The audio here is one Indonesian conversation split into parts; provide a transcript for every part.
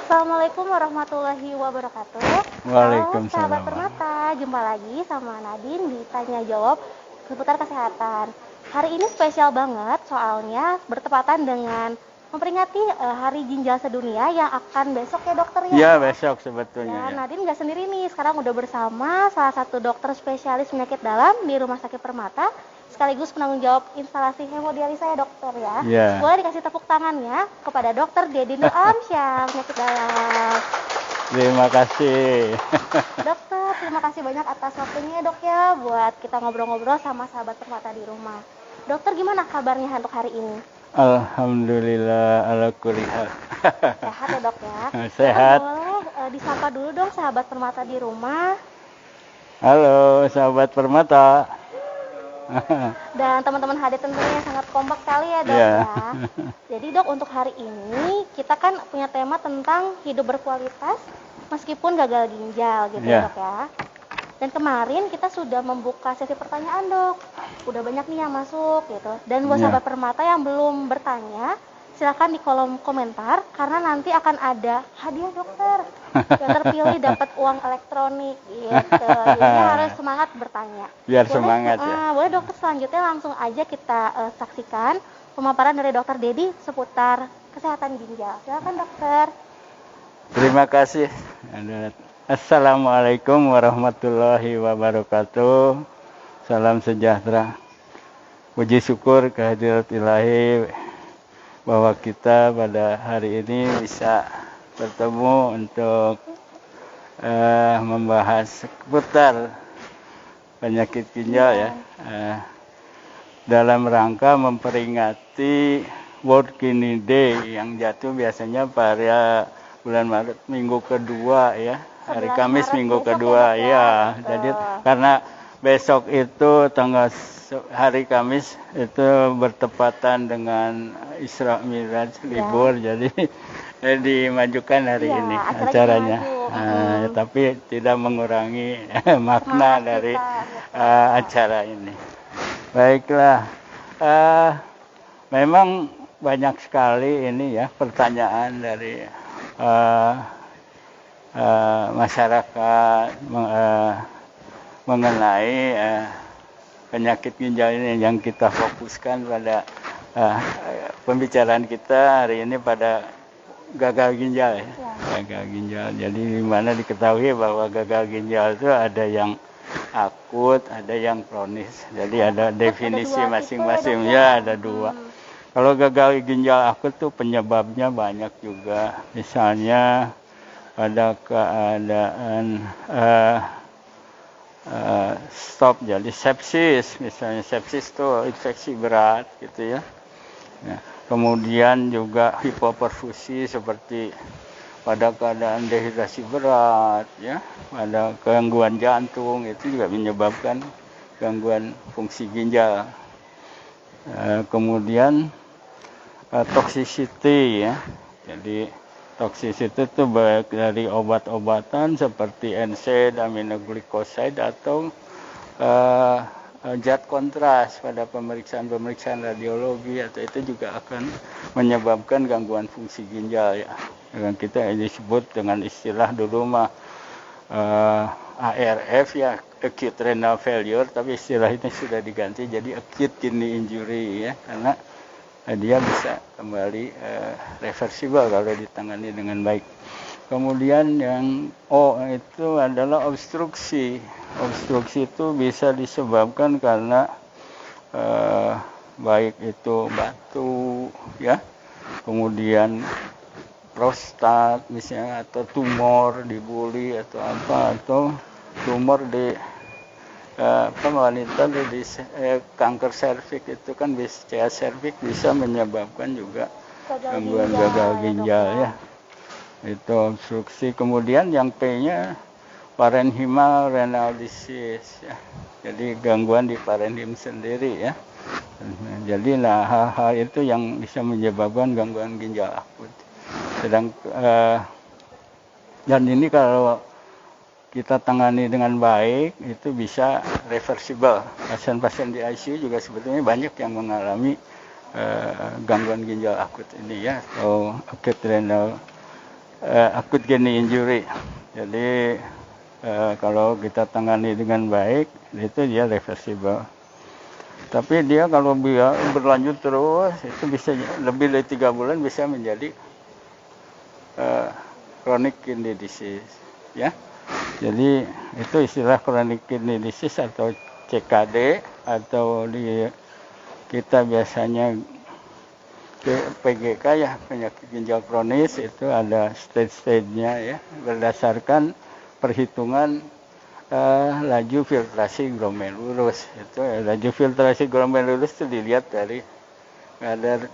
Assalamualaikum warahmatullahi wabarakatuh. Halo sahabat Waalaikumsalam. Permata, jumpa lagi sama Nadine di Tanya Jawab seputar kesehatan. Hari ini spesial banget soalnya bertepatan dengan memperingati Hari Ginjal Sedunia yang akan besok ya dokter ya. Ya, besok sebetulnya Ya, ya. Nadine nggak sendiri nih, sekarang udah bersama salah satu dokter spesialis penyakit dalam di Rumah Sakit Permata, sekaligus penanggung jawab instalasi hemodialisa ya dokter ya. Ya. Boleh dikasih tepuk tangannya kepada dokter Dedi Nur Amsyah, penyakit dalam. Terima kasih. Dokter, terima kasih banyak atas waktunya ya dok ya, buat kita ngobrol-ngobrol sama sahabat Permata di rumah. Dokter, gimana kabarnya untuk hari ini? Alhamdulillah ala kulli hal. Sehat ya dok ya? Sehat. Boleh disapa dulu dong sahabat Permata di rumah. Halo sahabat Permata. Dan teman-teman hadir tentunya sangat kompak sekali ya dok Ya. ya. Jadi dok, untuk hari ini kita kan punya tema tentang hidup berkualitas meskipun gagal ginjal gitu ya Ya. dok ya. Dan kemarin kita sudah membuka sesi pertanyaan dok. Udah banyak nih yang masuk gitu. Dan buat Ya. sahabat Permata yang belum bertanya, silakan di kolom komentar karena nanti akan ada hadiah dokter. Yang terpilih dapat uang elektronik gitu. Jadi harus semangat bertanya. Biar semangat ya. Boleh dokter, selanjutnya langsung aja kita saksikan pemaparan dari dokter Dedi seputar kesehatan ginjal. Silakan dokter. Terima kasih. Assalamualaikum warahmatullahi wabarakatuh. Salam sejahtera. Puji syukur kehadirat Ilahi bahwa kita pada hari ini bisa bertemu untuk membahas seputar penyakit ginjal ya. Dalam rangka memperingati World Kidney Day yang jatuh biasanya pada bulan Maret minggu kedua ya. Hari 11 Kamis Maret minggu besok kedua ya, Dok, ya. betul. Jadi karena besok itu hari Kamis itu bertepatan dengan Isra Mi'raj libur, jadi dimajukan hari Iya, ini acaranya acaranya. maju. Tapi tidak mengurangi makna Semangat dari kita, acara ini. Baiklah, memang banyak sekali ini ya pertanyaan dari masyarakat mengenai penyakit ginjal ini yang kita fokuskan pada pembicaraan kita hari ini pada gagal ginjal ya. Gagal ginjal. Jadi di mana diketahui bahwa gagal ginjal itu ada yang akut, ada yang kronis. Jadi ada definisi masing-masing ya, ada dua. Kalau gagal ginjal akut tuh penyebabnya banyak juga. Misalnya pada keadaan stop, jadi sepsis, misalnya sepsis itu infeksi berat gitu ya. Kemudian juga hipoperfusi seperti pada keadaan dehidrasi berat ya, pada gangguan jantung itu juga menyebabkan gangguan fungsi ginjal. Kemudian toxicity ya, jadi toxicity itu baik dari obat-obatan seperti NSAID, aminoglycoside atau zat kontras pada pemeriksaan radiologi, atau itu juga akan menyebabkan gangguan fungsi ginjal ya. Yang kita disebut dengan istilah dulu mah ARF ya, acute renal failure, tapi istilah ini sudah diganti jadi acute kidney injury ya, karena dia bisa kembali reversible kalau ditangani dengan baik. Kemudian yang itu adalah obstruksi. Obstruksi itu bisa disebabkan karena baik itu batu ya, kemudian prostat misalnya, atau tumor di buli atau apa, atau tumor di wanita di kanker serviks itu kan bisa, serviks bisa menyebabkan juga gangguan gagal ginjal ya. Itu obstruksi. Kemudian yang P-nya parenchymal renal disease ya. Jadi gangguan di parenchym sendiri ya. Jadi hal-hal itu yang bisa menyebabkan gangguan ginjal akut. Dan ini kalau kita tangani dengan baik itu bisa reversible. Pasien-pasien di ICU juga sebetulnya banyak yang mengalami gangguan ginjal akut ini ya, atau acute renal acute kidney injury. Jadi kalau kita tangani dengan baik, itu dia reversible. Tapi dia kalau dia berlanjut terus, itu bisa lebih dari 3 bulan bisa menjadi chronic kidney disease, ya. Jadi itu istilah chronic kidney disease atau CKD, atau kita biasanya ke PGK ya, penyakit ginjal kronis. Itu ada stage-stage-nya ya, berdasarkan perhitungan laju filtrasi glomerulus. Itu laju filtrasi glomerulus itu dilihat dari kadar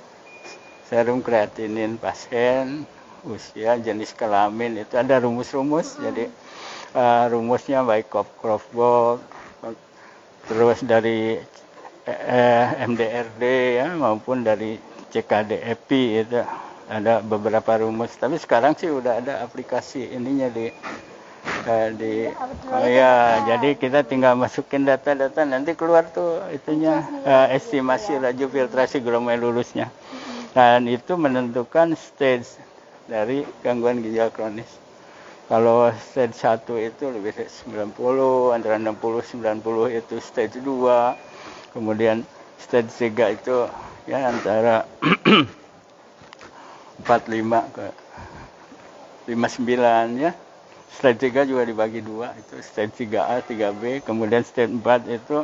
serum kreatinin pasien, usia, jenis kelamin. Itu ada rumus-rumus. Jadi rumusnya baik Krofft-Bolt, terus dari MDRD ya, maupun dari CKD-EPI. Itu ada beberapa rumus. Tapi sekarang sih udah ada aplikasi ininya jadi kita tinggal masukin data-data, nanti keluar tuh itunya, estimasi laju filtrasi glomerulusnya. Dan itu menentukan stage dari gangguan ginjal kronis. Kalau stage 1 itu lebih dari 90, antara 60-90 itu stage 2. Kemudian stage 3 itu ya antara 45 ke 59 ya. Stage 3 juga dibagi 2, itu stage 3A, 3B. Kemudian stage 4 itu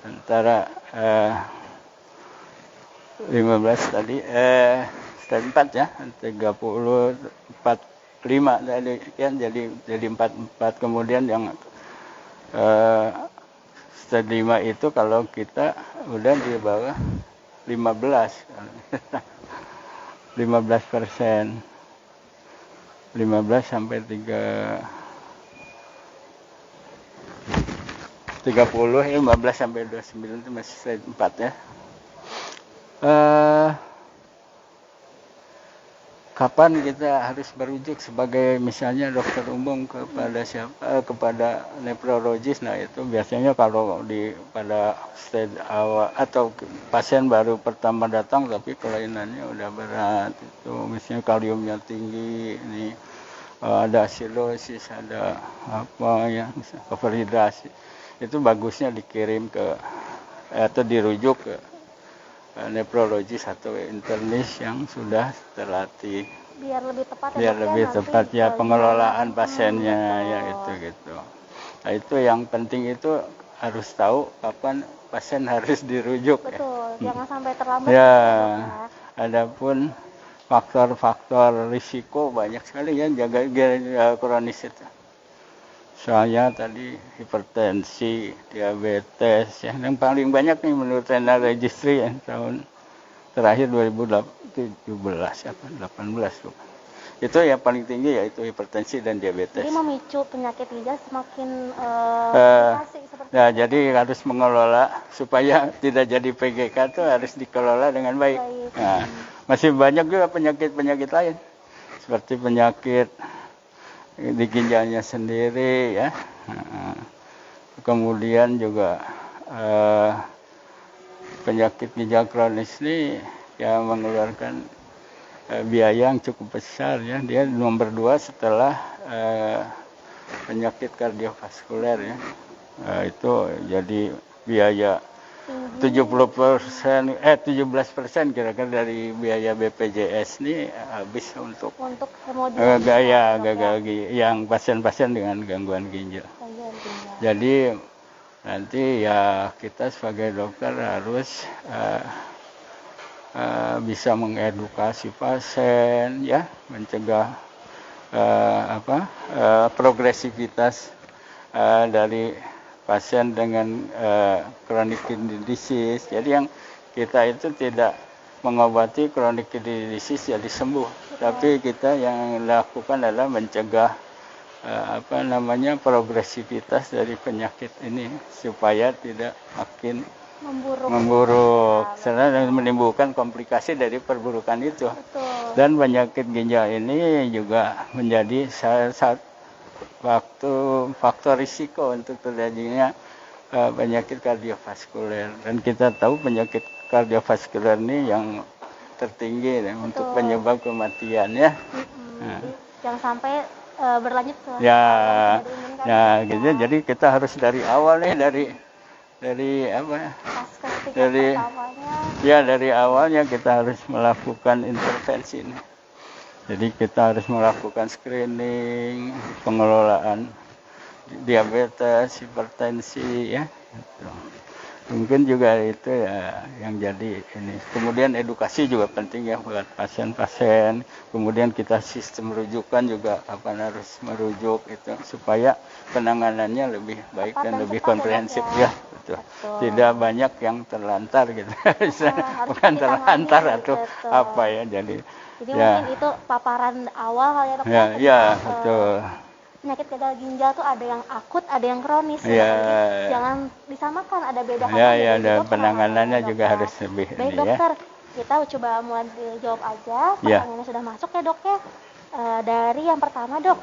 antara 15 tadi, stage 4 ya, 30, 45 tadi kan, jadi 44. Kemudian yang stage 5 itu kalau kita udah di bawah 15, 15%. 15 sampai 30, 15 sampai 29 itu masih stage 4 ya. Kapan kita harus merujuk sebagai misalnya dokter umum kepada siapa, kepada nephrologis? Nah itu biasanya kalau pada stage awal atau pasien baru pertama datang tapi kelainannya udah berat, itu misalnya kaliumnya tinggi, ini ada asilosis, ada apa ya, misalnya overhidrasi, itu bagusnya dikirim atau dirujuk ke nephrologis atau internis yang sudah terlatih, biar lebih tepat ya, biar lebih tepat ya pengelolaan pasiennya ya, gitu. Nah itu yang penting, itu harus tahu kapan pasien harus dirujuk. Betul, jangan sampai terlambat ya. Adapun faktor-faktor risiko banyak sekali ya jaga ginjal kronis itu. Soalnya tadi hipertensi, diabetes, ya, yang paling banyak nih menurut Renal Registry ya, tahun terakhir 2017 apa 18 tuh. Itu yang paling tinggi yaitu hipertensi dan diabetes. Jadi memicu penyakit ginjal semakin nah, jadi harus mengelola supaya tidak jadi PGK itu harus dikelola dengan baik. Nah, masih banyak juga penyakit-penyakit lain seperti penyakit di ginjalnya sendiri ya. Kemudian juga penyakit ginjal kronis ini yang mengeluarkan biaya yang cukup besar ya. Dia nomor 2 setelah penyakit kardiovaskuler ya. Itu jadi biaya 17% kira-kira dari biaya BPJS ini habis untuk gagal yang pasien-pasien dengan gangguan ginjal. Jadi nanti ya kita sebagai dokter harus bisa mengedukasi pasien ya, mencegah progresivitas dari pasien dengan chronic kidney disease. Jadi yang kita itu tidak mengobati chronic kidney disease jadi sembuh, tapi kita yang lakukan adalah mencegah progresivitas dari penyakit ini supaya tidak makin memburuk serta menimbulkan komplikasi dari perburukan itu. Betul. Dan penyakit ginjal ini juga menjadi salah satu faktor risiko untuk terjadinya penyakit kardiovaskuler. Dan kita tahu penyakit kardiovaskuler ini yang tertinggi ya, untuk penyebab kematian ya. Jangan sampai berlanjut ke Ya, yang tidak diinginkan. ya gitu. Jadi kita harus dari awal nih, dari apa ya? Pasca ketika Dari pertamanya. ya dari awalnya kita harus melakukan intervensi nih. Jadi kita harus melakukan screening, pengelolaan diabetes, hipertensi ya. Gitu. Mungkin juga itu ya yang jadi ini. Kemudian edukasi juga penting ya buat pasien-pasien. Kemudian kita sistem rujukan juga kapan harus merujuk itu supaya penanganannya lebih baik dan lebih cepat komprehensif ya. Betul. Betul. Tidak banyak yang terlantar gitu. Harus Bukan ditangani, terlantar atau betul. apa ya jadi. Jadi Ya. mungkin itu paparan awal kali ya dok. Ya, ketika, ya betul. Penyakit gagal ginjal tuh ada yang akut, ada yang kronis. Ya. Jadi jangan disamakan, ada beda Ya, ya, dan dan penanganannya juga harus lebih baik ini ya. dokter, kita coba mulai dijawab aja. Ya. Pertanyaannya sudah masuk ya dok ya. Dari yang pertama dok,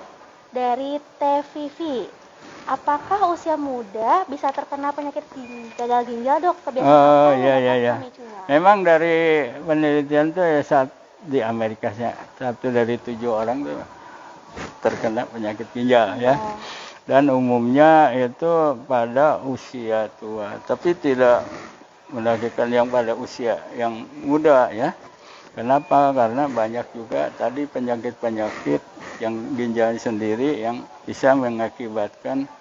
dari TVV. Apakah usia muda bisa terkena penyakit gagal ginjal dok? Kebiasaan Oh apa iya yang iya dapat iya. memicunya? Memang dari penelitian tuh ya di Amerika ya, 1 dari 7 orang tuh terkena penyakit ginjal ya. Dan umumnya itu pada usia tua, tapi tidak menargetkan yang pada usia yang muda ya. Kenapa? Karena banyak juga tadi penyakit-penyakit yang ginjal sendiri yang bisa mengakibatkan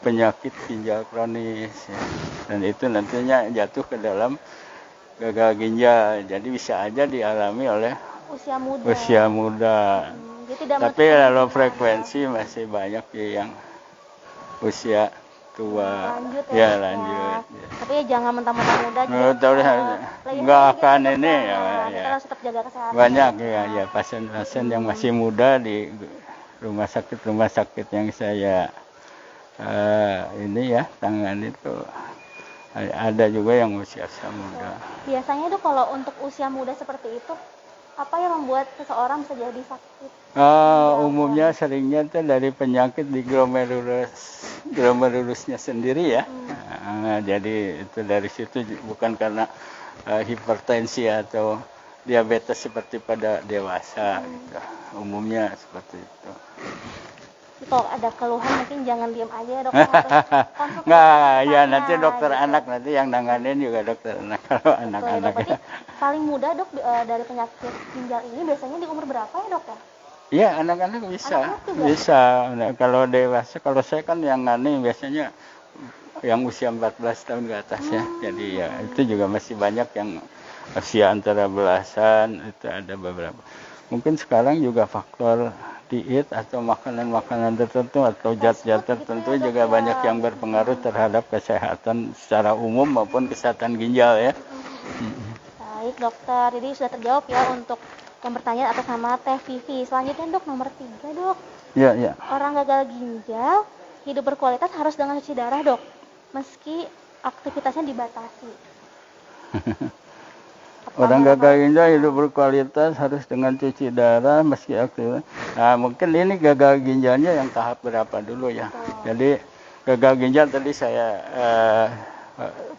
penyakit ginjal kronis ya. Dan itu nantinya jatuh ke dalam gagal ginjal. Jadi bisa aja dialami oleh usia muda. Tapi kalau frekuensi masih banyak yang usia tua. Lanjut ya lanjut. Ya. Tapi ya jangan mentang-mentang muda nggak akan ini ya. Kita harus tetap jaga kesehatan. Banyak ya pasien-pasien yang masih muda di rumah sakit yang saya ini ya tangani itu ada juga yang usia muda. Biasanya tuh kalau untuk usia muda seperti itu, apa yang membuat seseorang bisa jadi sakit? Umumnya seringnya itu dari penyakit di glomerulusnya sendiri ya. Jadi itu dari situ bukan karena hipertensi atau diabetes seperti pada dewasa. Gitu. Umumnya seperti itu. Kalau ada keluhan mungkin jangan diam aja ya dok. Nggak, ya nanti dokter anak nanti yang nanganin juga dokter anak kalau anak-anak ya. Paling muda dok dari penyakit ginjal ini biasanya di umur berapa ya dok ya? Iya anak-anak bisa. Nah, kalau dewasa, kalau saya kan yang ngani biasanya yang usia 14 tahun ke atas ya. Jadi ya itu juga masih banyak yang usia antara belasan itu ada beberapa. Mungkin sekarang juga faktor diet atau makanan-makanan tertentu atau zat-zat tertentu juga banyak yang berpengaruh terhadap kesehatan secara umum maupun kesehatan ginjal ya. Baik dokter, jadi sudah terjawab ya untuk yang pertanyaan atas nama TVV. Selanjutnya dok, nomor 3 dok. Iya. Orang gagal ginjal hidup berkualitas harus dengan cuci darah dok, meski aktivitasnya dibatasi. Orang gagal ginjal hidup berkualitas harus dengan cuci darah meski aktif. Nah, mungkin ini gagal ginjalnya yang tahap berapa dulu ya. Jadi gagal ginjal tadi saya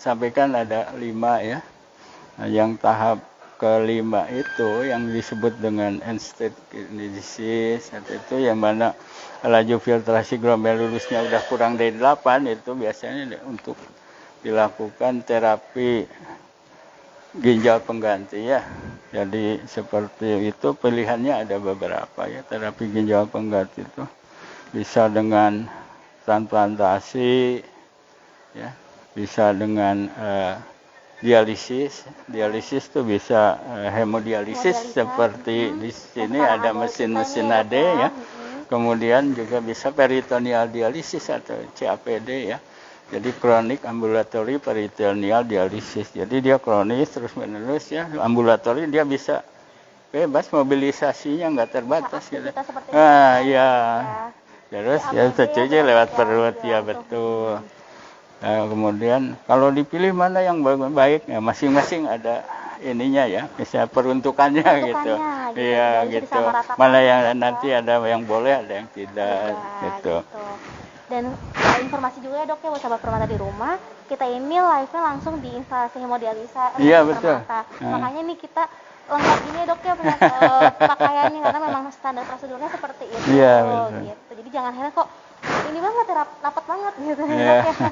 sampaikan ada 5 ya. Nah, yang tahap kelima itu yang disebut dengan end-stage kidney disease itu yang mana laju filtrasi glomerulusnya udah kurang dari 8 itu biasanya untuk dilakukan terapi ginjal pengganti ya. Jadi seperti itu pilihannya ada beberapa ya. Terapi ginjal pengganti itu bisa dengan transplantasi ya, bisa dengan dialisis. Dialisis itu bisa hemodialisis seperti di sini ada mesin-mesin AD ya. Kemudian juga bisa peritoneal dialisis atau CAPD ya. Jadi kronik ambulatory peritoneal dialisis. Jadi dia kronis terus menerus ya. Ambulatory dia bisa bebas mobilisasinya nggak terbatas gitu. Ya. Terus ya tercuci lewat perut ya betul. Nah, kemudian kalau dipilih mana yang baik ya masing-masing ada ininya ya, bisa peruntukannya gitu. Iya gitu. Mana yang nanti ada yang boleh ada yang tidak gitu. Dan informasi juga ya dok ya buat sahabat Permata di rumah, kita ini live-nya langsung di instalasi hemodialisa betul. Makanya nih kita lengkap ini ya dok ya pakaiannya karena memang standar prosedurnya seperti itu. Iya, betul. Gitu. Jadi jangan heran kok ini banget ya, rapat banget gitu ya, Iya. Dok ya.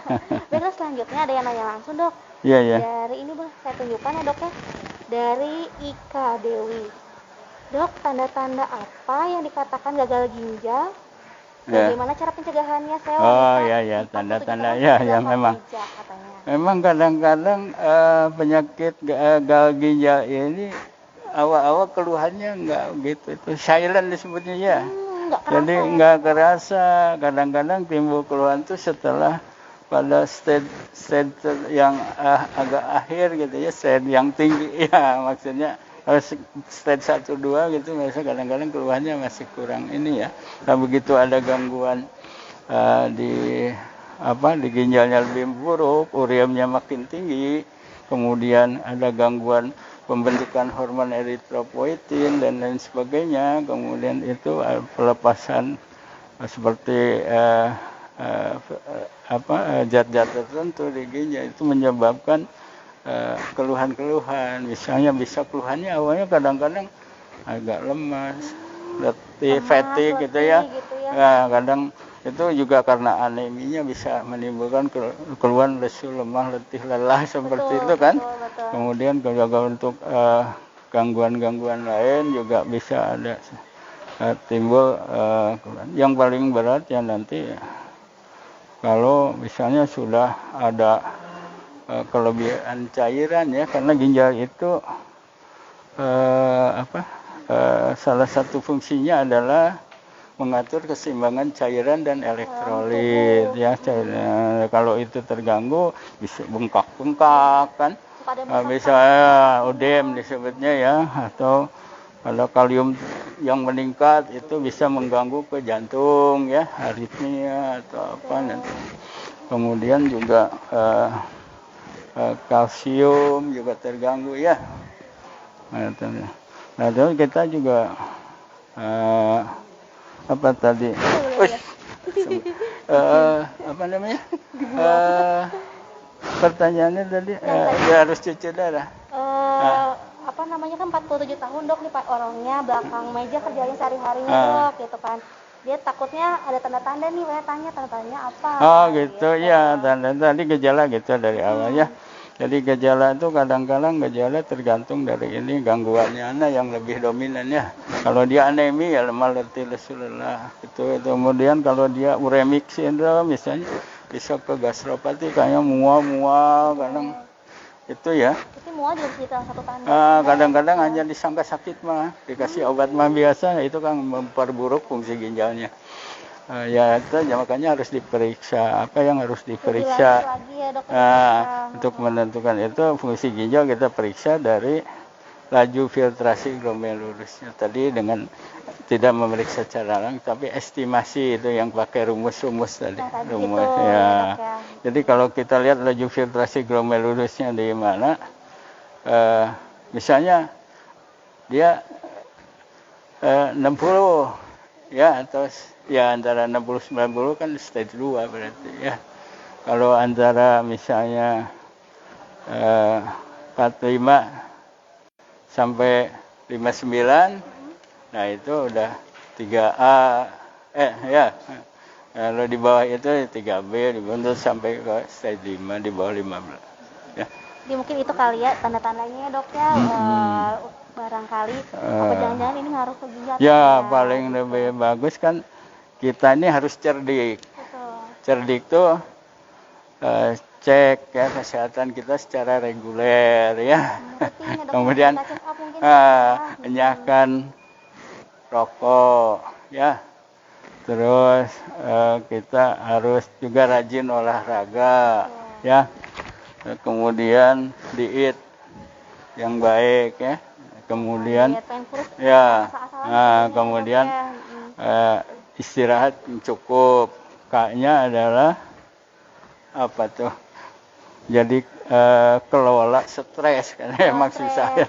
Baiklah, selanjutnya ada yang nanya langsung, Dok. Iya, iya. Dari ini boleh saya tunjukkan ya, Dok ya. Dari Ika Dewi. Dok, tanda-tanda apa yang dikatakan gagal ginjal? Ya. Bagaimana cara pencegahannya? Saya Oh, wanita iya, iya, 47 tanda-tanda tahun ya, sudah yang memang. bekerja, katanya. Memang kadang-kadang penyakit gagal ginjal ini awal-awal keluhannya nggak gitu, itu silent disebutnya ya. Nggak kerasa Jadi ya? nggak kerasa. Kadang-kadang timbul keluhan itu setelah pada stage yang agak akhir gitu ya, stage yang tinggi ya, maksudnya stage 1 2 gitu, biasa kadang-kadang keluhannya masih kurang ini ya. Nah, begitu ada gangguan di di ginjalnya lebih buruk, ureumnya makin tinggi, kemudian ada gangguan pembentukan hormon eritropoietin dan lain sebagainya, kemudian itu pelepasan seperti zat-zat tertentu di ginjal, itu menyebabkan keluhan-keluhan. Misalnya keluhannya awalnya kadang-kadang agak lemas, letih, fatigue gitu ya. Nah, kadang itu juga karena aneminya bisa menimbulkan keluhan lesu, lemah, letih, lelah seperti itu kan. Betul. Kemudian juga untuk gangguan-gangguan lain juga bisa ada timbul keluhan. Yang paling berat ya nanti kalau misalnya sudah ada kelebihan cairan ya, karena ginjal itu salah satu fungsinya adalah mengatur keseimbangan cairan dan elektrolit ya. Kalau itu terganggu bisa bengkak-bengkak kan, bisa ödem disebutnya ya, atau kalau kalium yang meningkat itu bisa mengganggu ke jantung ya, aritmia atau apa nanti. Kemudian juga kalsium juga terganggu ya. Nah, terus kita juga apa tadi? Apa namanya? Pertanyaannya tadi dia harus cuci darah. Apa namanya kan 47 tahun, Dok, nih Pak, orangnya belakang meja kerjain sehari-harinya, Dok, gitu kan. Dia takutnya ada tanda-tanda nih, saya tanya tanda-tandanya apa. Oh gitu ya, tanda tadi gejala gitu dari awalnya. Jadi gejala itu kadang-kadang gejala tergantung dari ini gangguannya yang lebih dominan ya. Kalau dia anemi ya lemah, letih, lesu, lelah gitu. Kemudian kalau dia uremic syndrome misalnya bisa ke gastropati, kayak mual-mual kadang itu ya. Itu mual juga bisa satu tanda. Kadang-kadang hanya disangka sakit mah, dikasih obat mah biasa, itu kan memperburuk fungsi ginjalnya. Ya itu makanya harus diperiksa. Apa yang harus diperiksa? Lagi ya, Dok, untuk menentukan itu fungsi ginjal kita periksa dari laju filtrasi glomerulusnya tadi dengan tidak memeriksa secara langsung, tapi estimasi itu yang pakai rumus-rumus tadi. Rumus gitu, ya. Ya. Jadi kalau kita lihat laju filtrasi glomerulusnya di mana, misalnya dia 60 ya, atau ya antara 60-90 kan stage 2 berarti ya. Kalau antara misalnya 45 sampai 59, nah itu udah 3A, ya. Kalau di bawah itu 3B, di bawah sampai ke stage 5, di bawah 15. Ya. Jadi mungkin itu kali ya tanda-tandanya, Dok ya. Barangkali apa jangan-jangan ini ngaruh ke ginjal. Ya, paling lebih bagus kan kita ini harus cerdik. Betul. Cerdik tuh cek ya kesehatan kita secara reguler ya. Kemudian hentikan rokok ya. Terus kita harus juga rajin olahraga ya. Kemudian diet yang baik ya. Kemudian kemudian istirahat cukup. K-nya adalah apa tuh? Jadi kelola stres karena emang susah ya.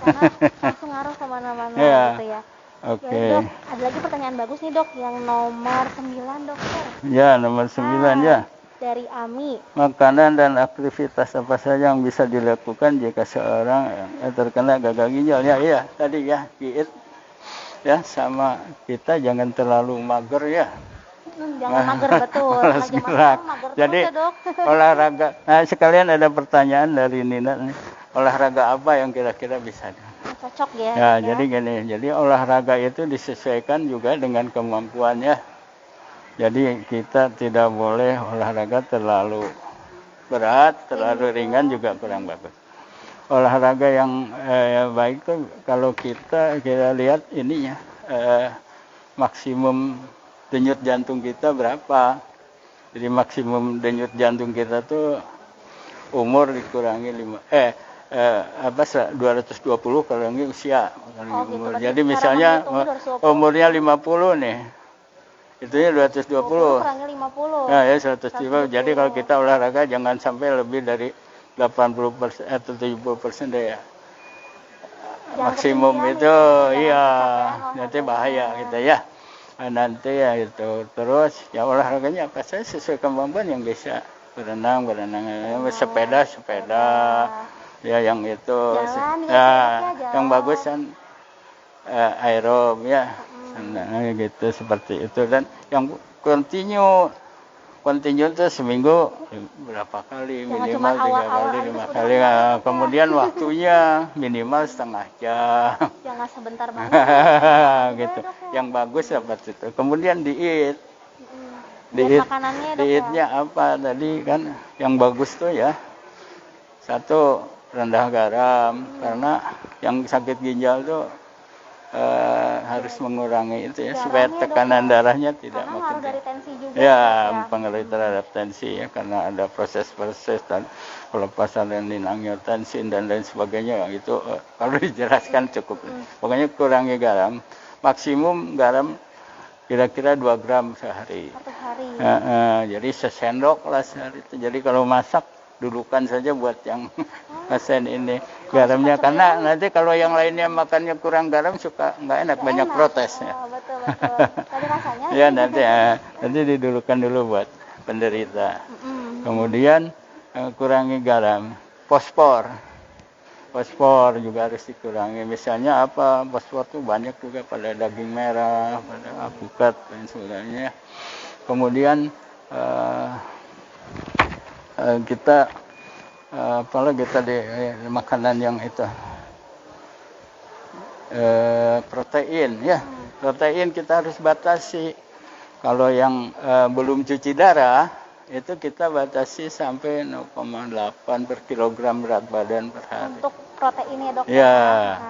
Langsung ngaruh kemana-mana gitu ya. Oke. Ya, Dok, ada lagi pertanyaan bagus nih, Dok, yang nomor 9, Dokter. Ya, nomor 9 ya. Dari Ami. Makanan dan aktivitas apa saja yang bisa dilakukan jika seorang terkena gagal ginjal? Ya, tadi ya, diet. ya sama kita jangan terlalu mager ya. Jangan mager betul. Malas Karena zaman gerak. sekarang mager terus Jadi ya, Dok. olahraga. Nah, sekalian ada pertanyaan dari Nina nih. Olahraga apa yang kira-kira bisa? Cocok ya. Ya, Dok, jadi gini. Jadi olahraga itu disesuaikan juga dengan kemampuannya. Jadi kita tidak boleh olahraga terlalu berat, terlalu ringan juga kurang bagus. Olahraga yang baik tuh kalau kita lihat ininya maksimum denyut jantung kita berapa. Jadi maksimum denyut jantung kita tuh umur dikurangi 220 kurangi usia. Umur. Gitu. Jadi misalnya umurnya 50 nih. Itunya 220. Kurangi 50. Nah, ya 120. Jadi kalau kita olahraga jangan sampai lebih dari 80% atau 70% deh ya. Maksimum itu iya nanti bahaya gitu ya. Nanti ya itu terus ya olahraganya apa saja sesuai kemampuan yang bisa berenang sepeda ya yang itu yang bagus kan aerob ya gitu seperti itu dan yang continue itu seminggu berapa kali minimal 3 kali 5 kali kemudian waktunya minimal setengah jam jangan sebentar banget gitu yang bagus seperti itu kemudian diet makanannya dietnya apa tadi kan yang bagus tuh ya satu rendah garam karena yang sakit ginjal tuh harus mengurangi itu ya supaya tekanan darahnya tidak makin dari tensi juga ya mempengaruhi terhadap tensi ya karena ada proses dan pelepasan renin-angiotensin dan lain sebagainya itu kalau dijelaskan cukup pokoknya kurangi garam maksimum garam kira-kira 2 gram sehari. Satu hari. Jadi sesendok lah sehari itu. Jadi kalau masak dulukan saja buat yang pasien ini garamnya karena nanti kalau yang lainnya makannya kurang garam suka nggak enak banyak protes ya. Betul. Tadi rasanya. Ya nanti didulukan dulu buat penderita. Kemudian kurangi garam, fosfor juga harus dikurangi. Misalnya apa? Fosfor tuh banyak juga pada daging merah, pada alpukat dan sebagainya. Kemudian kita apalagi tadi makanan yang itu protein ya. Protein kita harus batasi. Kalau yang belum cuci darah itu kita batasi sampai 0,8 per kilogram berat badan per hari. Untuk proteinnya dok. Ya.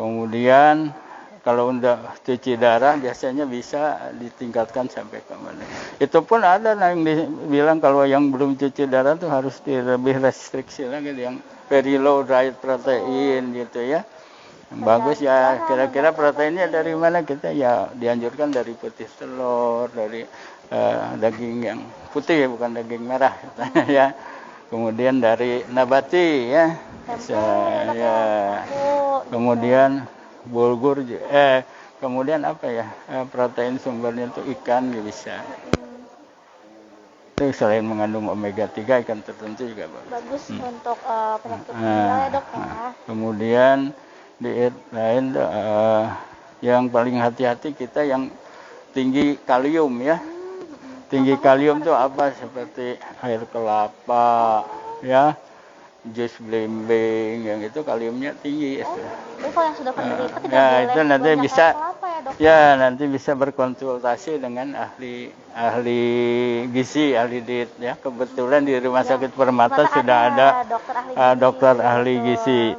Kemudian kalau udah cuci darah biasanya bisa ditingkatkan sampai ke mana. Itu pun ada yang dibilang kalau yang belum cuci darah tuh harus lebih restriksi lagi yang very low diet protein gitu ya. Bagus ya, kira-kira proteinnya dari mana kita ya dianjurkan dari putih telur, dari daging yang putih bukan daging merah ya. Kemudian dari nabati ya. Kemudian bulgur kemudian apa ya? Protein sumbernya itu ikan ya bisa. Itu selain mengandung omega 3 ikan tertentu juga bagus. Bagus untuk penyakit ginjal ya dok ya. Kemudian diet lain yang paling hati-hati kita yang tinggi kalium ya. Tinggi kalium itu apa? Seperti air kelapa ya, jus belimbing yang itu kaliumnya tinggi. Kalau yang sudah penderita tidak boleh itu nanti bisa kelapa ya dok? Ya nanti bisa berkonsultasi dengan ahli gizi, ahli diet ya. Kebetulan di Rumah Sakit Permata sudah ada dokter ahli gizi.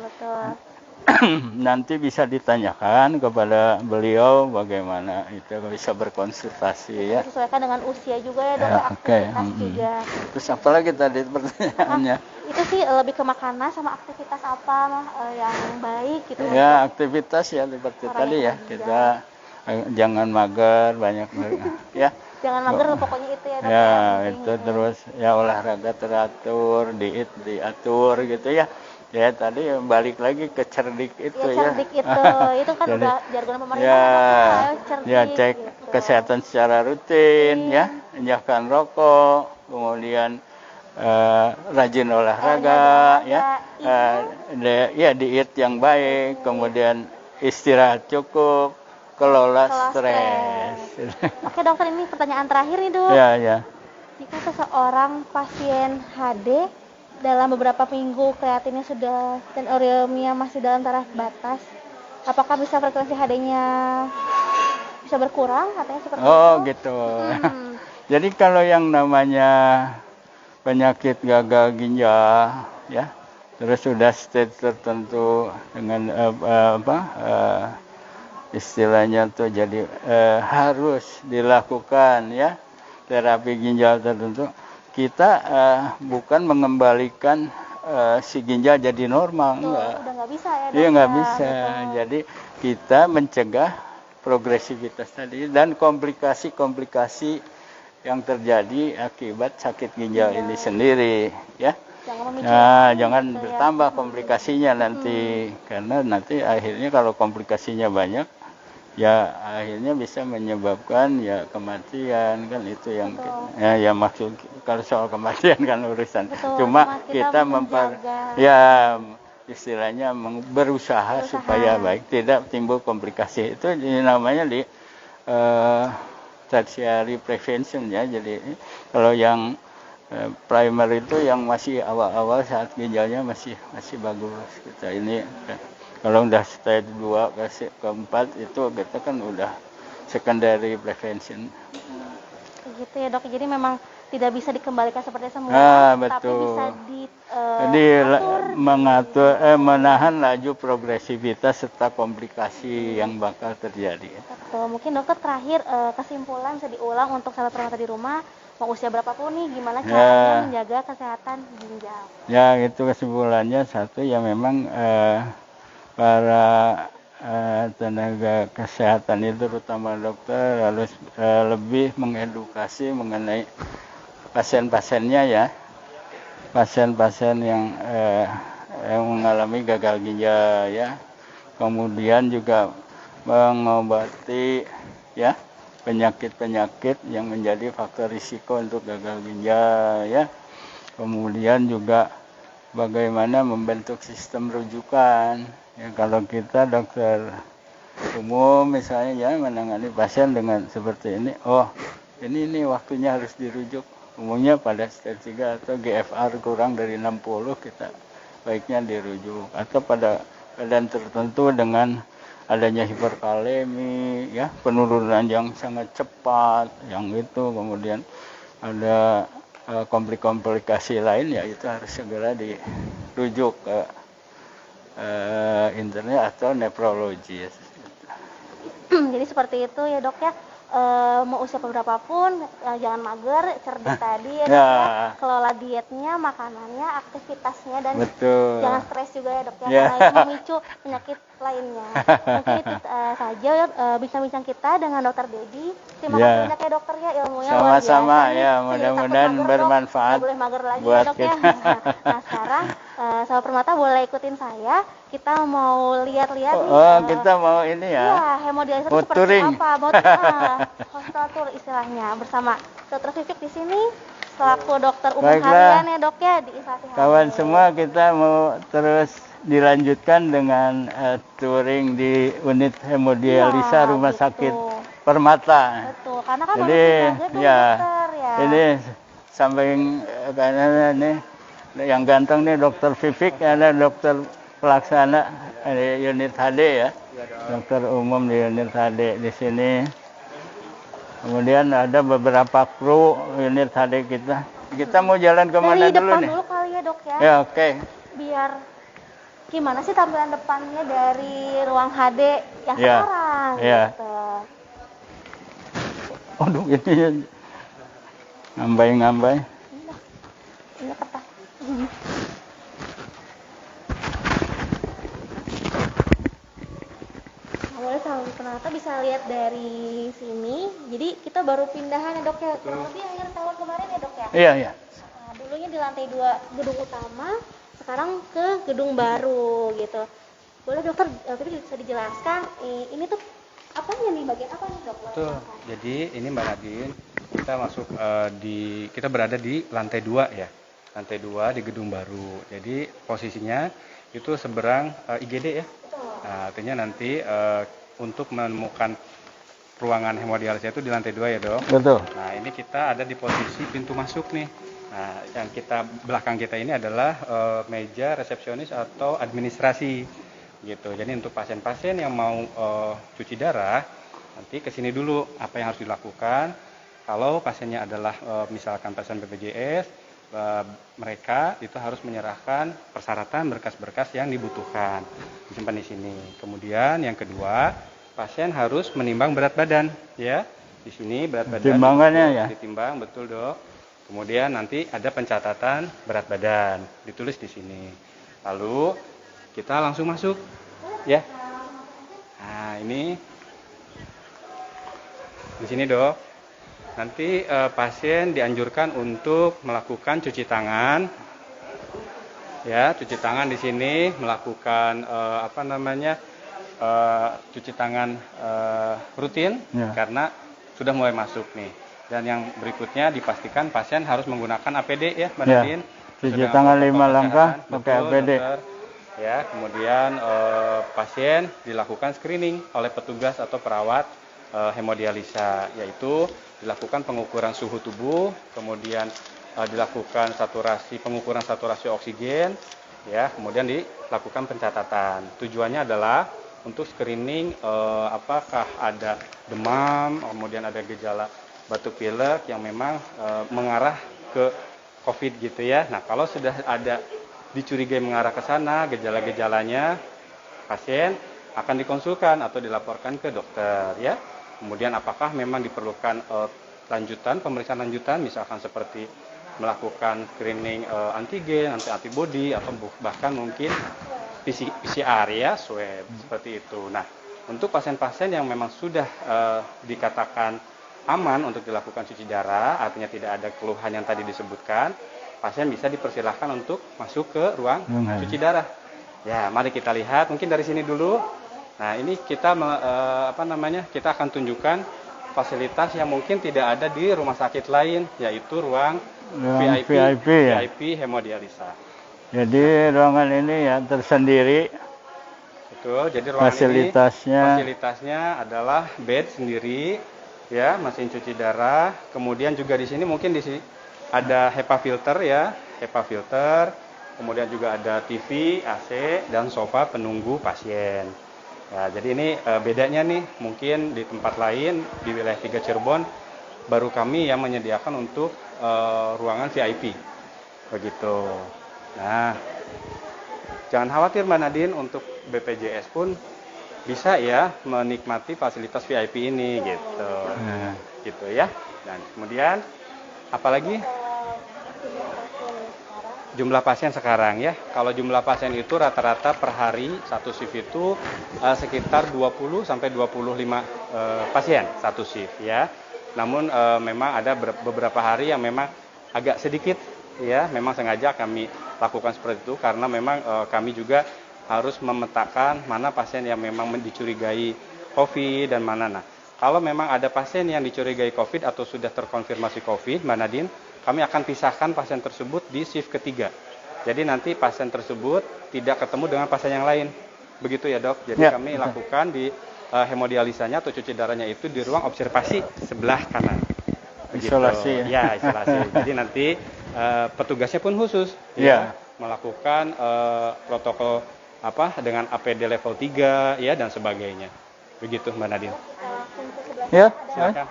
Nanti bisa ditanyakan kepada beliau bagaimana itu bisa berkonsultasi ya. Disesuaikan dengan usia juga ya dok, aktivitas juga. Terus apa lagi tadi pertanyaannya? Itu sih lebih ke makanan sama aktivitas apa yang baik gitu. Ya aktivitas ya seperti tadi ya kita jangan mager banyak ya. Jangan mager pokoknya itu ya dok. Ya itu terus ya olahraga teratur, diet diatur gitu ya. Ya tadi balik lagi ke cerdik itu ya. Cerdik itu kan udah jargon pemerintah. Cerdik. Ya cek gitu. Kesehatan secara rutin ya, hindarkan rokok, kemudian rajin olahraga ya diet yang baik, kemudian istirahat cukup, kelola stres. Oke dokter, ini pertanyaan terakhir nih dok. Ya, ya. Jika seseorang pasien HD dalam beberapa minggu kreatinnya sudah dan ureumia masih dalam taraf batas, apakah bisa frekuensi HD-nya bisa berkurang? Katanya seperti itu. Oh gitu. Jadi kalau yang namanya penyakit gagal ginjal, ya, terus sudah stage tertentu dengan istilahnya tuh jadi harus dilakukan ya terapi ginjal tertentu, kita bukan mengembalikan si ginjal jadi normal, enggak. Udah nggak bisa ya dok? Iya nggak bisa. Jadi kita mencegah progresivitas tadi dan komplikasi-komplikasi yang terjadi akibat sakit ginjal ini sendiri, ya. Jangan bertambah komplikasinya nanti, karena nanti akhirnya kalau komplikasinya banyak, ya akhirnya bisa menyebabkan ya kematian, kan itu yang ya maksud kalau soal kematian kan urusan. Cuma kita istilahnya berusaha supaya baik, tidak timbul komplikasi. Itu namanya di tertiary prevention ya. Jadi kalau yang primer itu yang masih awal-awal saat ginjalnya masih bagus. Kita ini kalau udah stage 2 ke 4 itu kita kan udah secondary prevention. Gitu ya dok. Jadi memang tidak bisa dikembalikan seperti semula, tapi bisa mengatur, menahan laju progresivitas serta komplikasi yang bakal terjadi. Betul. Mungkin dokter terakhir kesimpulan bisa diulang untuk sahabat primata di rumah, mau usia berapapun nih, gimana caranya menjaga kesehatan ginjal? Ya, itu kesimpulannya satu ya memang para tenaga kesehatan itu terutama dokter harus lebih mengedukasi mengenai pasien-pasiennya ya, pasien-pasien yang mengalami gagal ginjal ya, kemudian juga mengobati ya penyakit-penyakit yang menjadi faktor risiko untuk gagal ginjal ya, kemudian juga bagaimana membentuk sistem rujukan ya. Kalau kita dokter umum misalnya ya menangani pasien dengan seperti ini, ini waktunya harus dirujuk. Umumnya pada stage 3 atau GFR kurang dari 60 kita baiknya dirujuk, atau pada keadaan tertentu dengan adanya hiperkalemi ya, penurunan yang sangat cepat yang itu, kemudian ada komplikasi lain ya, itu harus segera dirujuk ke internet atau nefrologis. Jadi seperti itu ya dok ya. Mau usia berapapun jangan mager, cerdik tadi ya dok ya. Kelola dietnya, makanannya, aktivitasnya, dan jangan stres juga ya dok ya, karena itu memicu penyakit lainnya. Mungkin itu saja bincang-bincang kita dengan dokter Dedi. Terima kasih banyak ya dokter ya, ilmunya luar biasa. Sama-sama ya, mudah-mudahan bermanfaat. Nggak boleh mager lagi buat ya dok ya. Nah sekarang sahabat permata boleh ikutin saya. Kita mau lihat-lihat nih. Kita mau ini ya. Iya, hemodialisis itu seperti apa? Hospital tour istilahnya, bersama Dr. Vivik di sini selaku dokter umum harian ya dok ya di Instansi Kawan semua, kita mau terus dilanjutkan dengan touring di unit hemodialisa Rumah Sakit Permata. Betul, karena kan jadi dokter ya. Ini samping kanan ini yang ganteng nih Dokter Vivik, ada dokter pelaksana di unit HD ya, dokter umum di unit HD di sini. Kemudian ada beberapa kru unit HD kita. Kita mau jalan kemana dulu nih? Dari depan dulu kali ya dok ya. Ya oke. Biar gimana sih tampilan depannya dari ruang HD yang sekarang? Iya. Gitu. Aduh, ini ngambai-ngambai. Ini kertas. Boleh sahabat penata bisa lihat dari sini. Jadi kita baru pindahan ya dok ya. Kurang lebih akhir tahun kemarin ya dok ya. Iya. Nah, dulunya di lantai 2 gedung utama, sekarang ke gedung baru gitu. Boleh dokter, tapi bisa dijelaskan ini tuh apanya nih, bagian apa nih dok? Betul. Jadi ini Mbak Nadine, kita masuk kita berada di lantai 2 ya. Lantai 2 di gedung baru. Jadi posisinya itu seberang IGD ya. Nah, artinya nanti untuk menemukan ruangan hemodialisa itu di lantai 2 ya dok. Betul. Nah ini kita ada di posisi pintu masuk nih. Nah yang belakang kita ini adalah meja resepsionis atau administrasi gitu. Jadi untuk pasien-pasien yang mau cuci darah nanti kesini dulu apa yang harus dilakukan. Kalau pasiennya adalah misalkan pasien BPJS, mereka itu harus menyerahkan persyaratan berkas-berkas yang dibutuhkan disimpan di sini. Kemudian yang kedua, pasien harus menimbang berat badan ya. Di sini berat badan timbangannya ya. Ditimbang, betul dok. Kemudian nanti ada pencatatan berat badan ditulis di sini. Lalu kita langsung masuk ya. Nah, ini di sini dok. Nanti pasien dianjurkan untuk melakukan cuci tangan. Ya, cuci tangan di sini melakukan cuci tangan rutin ya. Karena sudah mulai masuk nih. Dan yang berikutnya dipastikan pasien harus menggunakan APD ya, Mbak Nadine. Cuci tangan 5 langkah pakai APD. Dokter. Ya, kemudian pasien dilakukan screening oleh petugas atau perawat hemodialisa, yaitu dilakukan pengukuran suhu tubuh, kemudian dilakukan pengukuran saturasi oksigen, ya, kemudian dilakukan pencatatan. Tujuannya adalah untuk screening apakah ada demam, kemudian ada gejala batuk pilek yang memang mengarah ke COVID gitu ya. Nah, kalau sudah ada dicurigai mengarah ke sana, gejala-gejalanya, pasien akan dikonsulkan atau dilaporkan ke dokter ya. Kemudian apakah memang diperlukan pemeriksaan lanjutan, misalkan seperti melakukan screening antigen, antibody, atau bahkan mungkin PCR ya, swab, seperti itu. Nah, untuk pasien-pasien yang memang sudah dikatakan aman untuk dilakukan cuci darah, artinya tidak ada keluhan yang tadi disebutkan, pasien bisa dipersilahkan untuk masuk ke ruang cuci darah. Ya, mari kita lihat, mungkin dari sini dulu. Nah, ini kita kita akan tunjukkan fasilitas yang mungkin tidak ada di rumah sakit lain, yaitu ruang VIP hemodialisa. Jadi ruangan ini ya tersendiri. Betul, jadi ruangan fasilitasnya adalah bed sendiri, ya, mesin cuci darah. Kemudian juga di sini mungkin ada HEPA filter ya, HEPA filter. Kemudian juga ada TV, AC, dan sofa penunggu pasien. Ya, jadi ini bedanya nih, mungkin di tempat lain di wilayah 3 Cirebon baru kami yang menyediakan untuk ruangan VIP. Begitu. Nah, jangan khawatir Mbak Nadine, untuk BPJS pun bisa ya menikmati fasilitas VIP ini gitu. Gitu ya. Dan kemudian apalagi jumlah pasien sekarang ya. Kalau jumlah pasien itu rata-rata per hari satu shift itu sekitar 20 sampai 25 pasien satu shift ya. Namun memang ada beberapa hari yang memang agak sedikit ya, memang sengaja kami lakukan seperti itu karena memang kami juga harus memetakan mana pasien yang memang dicurigai COVID dan mana. Nah, kalau memang ada pasien yang dicurigai COVID atau sudah terkonfirmasi COVID, Mbak Nadine, kami akan pisahkan pasien tersebut di shift ketiga. Jadi nanti pasien tersebut tidak ketemu dengan pasien yang lain. Begitu ya dok. Jadi ya, kami lakukan di hemodialisanya atau cuci darahnya itu di ruang observasi sebelah kanan. Begitu. Isolasi ya. Ya, isolasi. Jadi nanti petugasnya pun khusus ya, melakukan protokol dengan APD level 3 ya dan sebagainya. Begitu Mbak Nadine. Ya, silakan.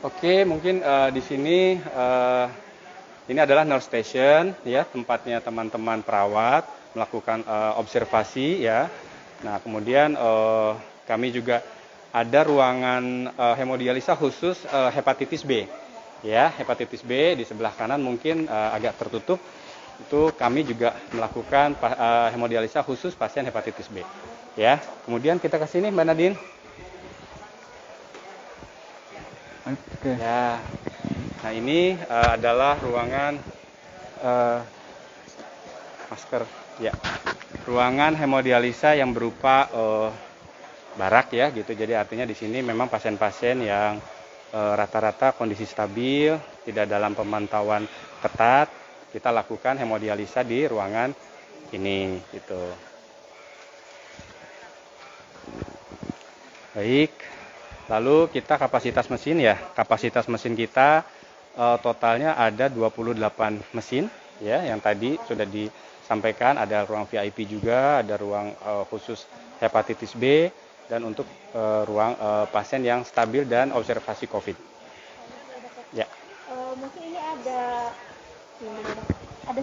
Oke, mungkin di sini ini adalah nurse station ya, tempatnya teman-teman perawat melakukan observasi ya. Nah, kemudian kami juga ada ruangan hemodialisa khusus hepatitis B. Ya, hepatitis B di sebelah kanan mungkin agak tertutup. Itu kami juga melakukan hemodialisa khusus pasien hepatitis B. Ya, kemudian kita ke sini Mbak Nadine. Oke. Ya, nah ini adalah ruangan masker, ya, ruangan hemodialisa yang berupa barak ya, gitu. Jadi artinya di sini memang pasien-pasien yang rata-rata kondisi stabil, tidak dalam pemantauan ketat, kita lakukan hemodialisa di ruangan ini, gitu. Baik. Lalu kita kapasitas mesin ya, kapasitas mesin kita totalnya ada 28 mesin ya, yang tadi sudah disampaikan, ada ruang VIP juga, ada ruang khusus hepatitis B, dan untuk ruang pasien yang stabil dan observasi COVID. Ya. Mungkin ini ada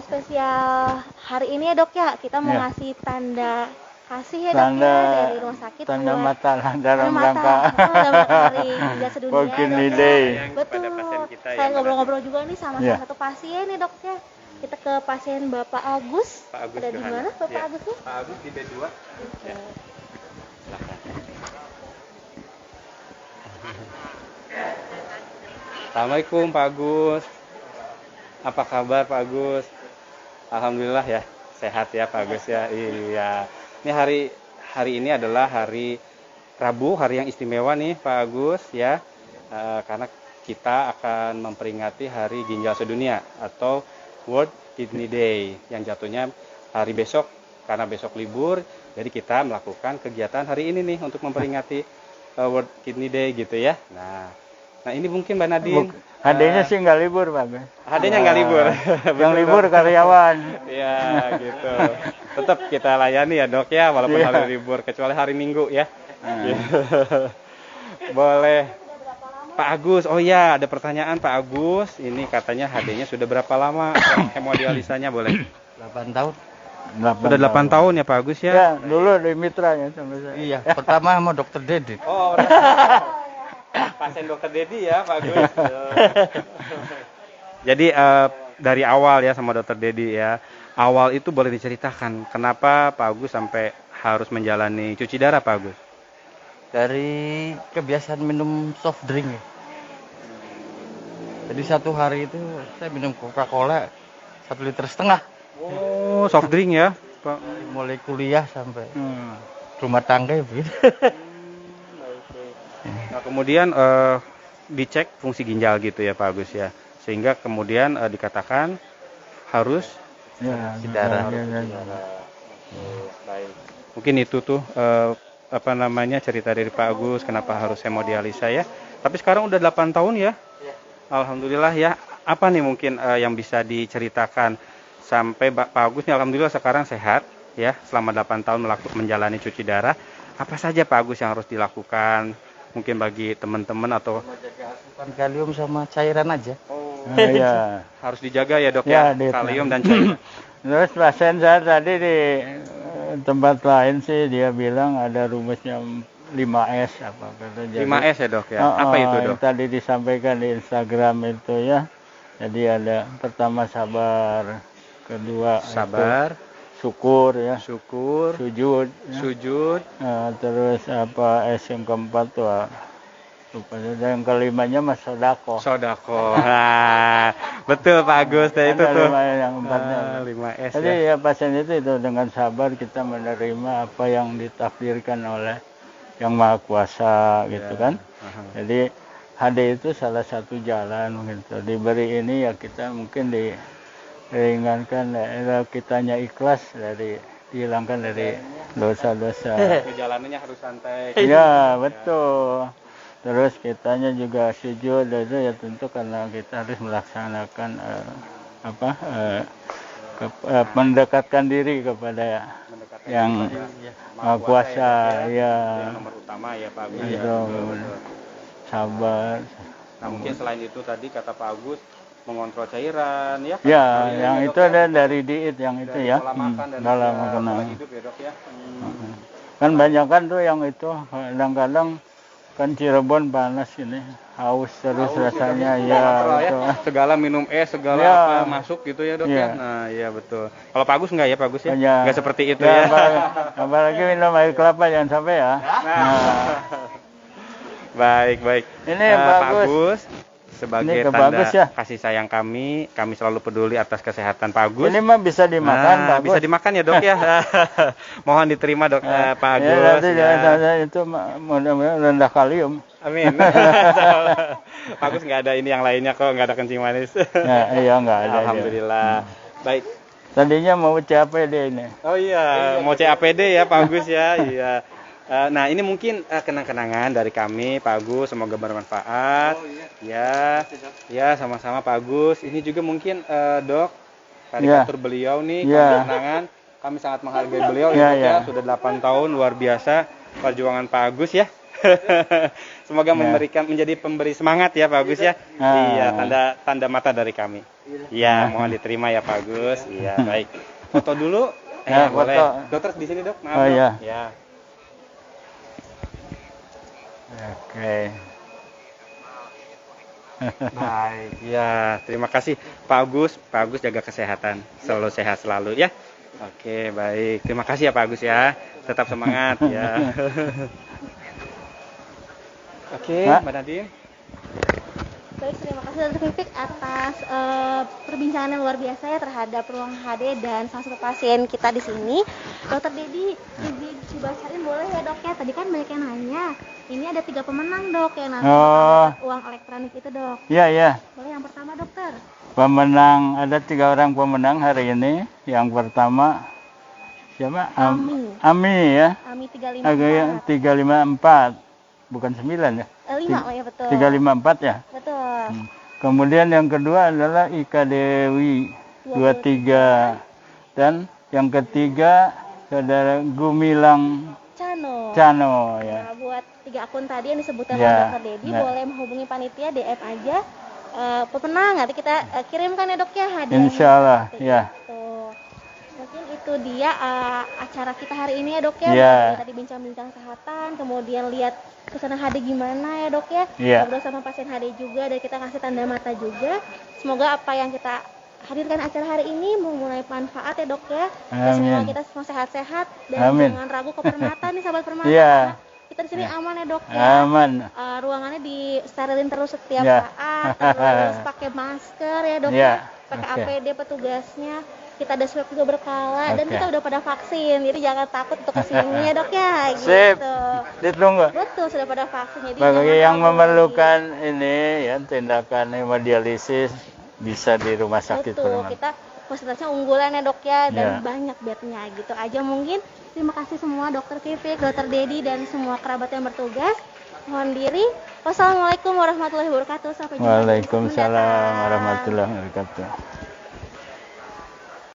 spesial hari ini ya dok ya, kita mau ngasih tanda kasih ya dok ya dari rumah sakit tanda buat mata lah dalam rangka hari Ginjal Sedunia Walking dok Day. ya. Betul. Kita Saya ngobrol-ngobrol juga nih sama salah satu pasien nih dok ya. Kita ke pasien Bapak Agus. Pak Agus ada di mana Bapak ya. Agus nih? Pak Agus di B2. Ya. Assalamualaikum Pak Agus. Apa kabar Pak Agus? Alhamdulillah ya, sehat ya Pak Agus ya. Iya. Ini hari ini adalah hari Rabu, hari yang istimewa nih Pak Agus ya. Karena kita akan memperingati Hari Ginjal Sedunia atau World Kidney Day yang jatuhnya hari besok. Karena besok libur, jadi kita melakukan kegiatan hari ini nih untuk memperingati World Kidney Day gitu ya. Nah ini mungkin Mbak Nadine. HD-nya sih nggak libur Pak. HD-nya nggak libur. Yang libur karyawan. Iya gitu. Tetap kita layani ya dok ya, walaupun hari libur, kecuali hari Minggu ya. Boleh. Pak Agus, oh ya ada pertanyaan Pak Agus. Ini katanya HD-nya sudah berapa lama hemodialisanya boleh? 8 tahun. Sudah 8 tahun ya Pak Agus ya? Ya, dulu di Mitra ya sama saya. Iya, pertama sama dokter Dedi. Oh, pasien dokter Dedi ya Pak Agus. Jadi dari awal ya sama dokter Dedi ya. Awal itu boleh diceritakan kenapa Pak Agus sampai harus menjalani cuci darah Pak Agus? Dari kebiasaan minum soft drink ya. Jadi satu hari itu saya minum Coca-Cola 1,5 liter. Oh, soft drink ya Pak? Mulai kuliah sampai rumah tangga begitu. Nah, kemudian dicek fungsi ginjal gitu ya Pak Agus ya. Sehingga kemudian dikatakan harus Ya, darah. Baik. Mungkin itu tuh cerita dari Pak Agus kenapa harus hemodialisa ya. Tapi sekarang udah 8 tahun ya. Alhamdulillah ya. Apa nih mungkin yang bisa diceritakan sampai Pak Agus nih alhamdulillah sekarang sehat ya, selama 8 tahun menjalani cuci darah. Apa saja Pak Agus yang harus dilakukan? Mungkin bagi teman-teman atau Asupan kalium sama cairan aja. ya. harus dijaga ya dok Ya, ya, kalium dan cairan. Terus pasien saya tadi di tempat lain sih dia bilang ada rumusnya 5S apa kata. 5S ya dok ya. Apa itu dok? Yang tadi disampaikan di Instagram itu ya. Jadi ada pertama sabar, kedua Sabar, syukur ya, syukur, sujud, ya. sujud, Terus apa S yang keempat tuh lupa, dan yang kelimanya mas sodako. sodako. Nah, betul Pak Agus, itu Ada tuh. yang empatnya. 5S Jadi ya. ya pasien itu dengan sabar kita menerima apa yang ditakdirkan oleh yang Maha Kuasa gitu kan. Jadi HD itu salah satu jalan gitu. Diberi ini ya kita mungkin diringankan, kitanya ikhlas dari dihilangkan dari dosa-dosa. Perjalanannya harus santai. Ya betul. Terus kitanya juga sujud itu ya tentu karena kita harus melaksanakan mendekatkan diri kepada yang Maha Kuasa ya. Yang nomor utama ya Pak Agus. Itu sabar. Nah mungkin selain itu tadi kata Pak Agus mengontrol cairan ya. Ya, yang itu ada dari diet yang itu ya. Pola makan dan Pola juga makan. pola hidup ya dok ya. Kan banyak kan tuh yang itu kadang-kadang kan Cirebon panas ini, haus terus rasanya ya, betul. Segala minum es, segala Ya. apa masuk gitu ya dok ya. Ya. Nah iya betul. Kalau Pak Agus enggak ya Pak Agus ya? Banyak. Enggak seperti itu Ya, ya. apalagi minum air kelapa jangan sampai ya. Nah, Baik. Ini Pak bagus. Agus sebagai Ini tanda bagus ya. kasih sayang kami selalu peduli atas kesehatan Pak Agus. Ini mah bisa dimakan, Nah, bagus. bisa dimakan ya dok ya. Mohon diterima dok Pak Agus. Ya, nanti ya. jangan sampai itu mudah-mudahan rendah kalium. Amin. Pak Agus nggak ada ini yang lainnya kok, nggak ada kencing manis. Ya, iya nggak ada. Alhamdulillah. Baik. Tadinya mau CAPD ini. Oh iya, mau CAPD ya Pak Agus ya. Iya. Nah, ini mungkin kenang-kenangan dari kami, Pak Agus. Semoga bermanfaat. Ya, ya sama-sama Pak Agus. Ini juga mungkin Dok, karikatur beliau nih, kenangan. Kami sangat menghargai beliau ya. Sudah 8 tahun, luar biasa perjuangan Pak Agus ya. Semoga menjadi pemberi semangat ya Pak Agus ya. Iya, tanda mata dari kami. Iya, mohon diterima ya Pak Agus. Iya, baik. Foto dulu. Boleh. Dokter di sini, Dok. Maaf, Dok. Ya. Oke. Baik. Ya, terima kasih Pak Agus. Pak Agus jaga kesehatan. Selalu sehat selalu ya. Oke, baik. Terima kasih ya Pak Agus ya. Tetap semangat ya. Oke, Mbak Nadine. Baik, terima kasih Dr. Vivik atas perbincangan yang luar biasa ya terhadap ruang HD dan salah satu pasien kita di sini. Dokter Dedi, dibacain boleh ya Dok ya? Tadi kan banyak yang nanya. Ini ada 3 pemenang Dok yang nanti uang elektronik itu Dok. Iya, iya. Boleh yang pertama Dokter? Pemenang, ada 3 orang pemenang hari ini. Yang pertama siapa? Ami ya. Ami 354. 354. Bukan 9 ya? 5 ya betul. 354 ya? Betul. Kemudian yang kedua adalah Ika Dewi 23. Dan yang ketiga Saudara Gumilang Cano ya. Nah, buat 3 akun tadi yang disebutkan oleh Dr. Dedi boleh menghubungi panitia DM aja pemenang, nanti kita kirimkan ya Dok ya hadiahnya. Insyaallah ya. Mungkin itu dia acara kita hari ini ya Dok ya. Tadi bincang-bincang kesehatan, kemudian lihat suasana HD gimana ya Dok ya. Ngobrol sama pasien HD juga dan kita kasih tanda mata juga. Semoga apa yang kita hadirkan acara hari ini memulai manfaat ya Dok ya. Semua kita semua sehat-sehat dan jangan ragu ke Permata nih sahabat Permata. Kita di sini aman ya Dok ya. Aman. Ruangannya disterilin terus setiap saat, terus pakai masker ya Dok ya. Pakai APD petugasnya. Kita ada swab juga berkala dan kita udah pada vaksin, jadi jangan takut untuk kesini ya Dok ya. Sip. Ditunggu. Betul, sudah pada vaksin. Jadi bagi yang memerlukan ini ya tindakan hemodialisis bisa di rumah sakit. Betul, kita fasilitasnya unggulan ya Dok ya dan banyak bednya gitu aja mungkin. Terima kasih semua Dokter Vivik, Dokter Dedi dan semua kerabat yang bertugas. Mohon diri. Wassalamualaikum warahmatullahi wabarakatuh. Sampai jumpa. Waalaikumsalam warahmatullahi wabarakatuh.